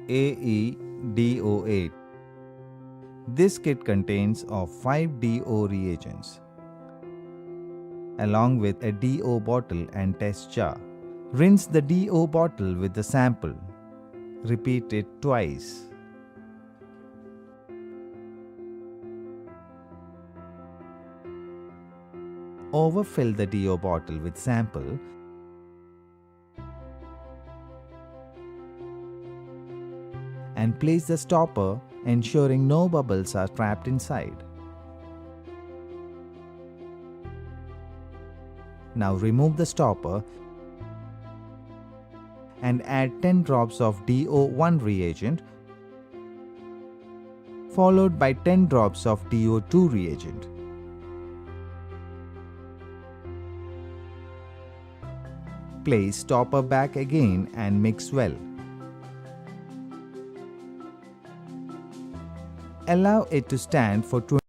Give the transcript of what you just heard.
AEDO8. This kit contains of 5 DO reagents along with a DO bottle and test jar. Rinse the DO bottle with the sample. Repeat it twice. Overfill the DO bottle with sample and place the stopper, ensuring no bubbles are trapped inside. Now remove the stopper and add 10 drops of DO1 reagent followed by 10 drops of DO2 reagent. Place stopper back again and mix well. Allow it to stand for 20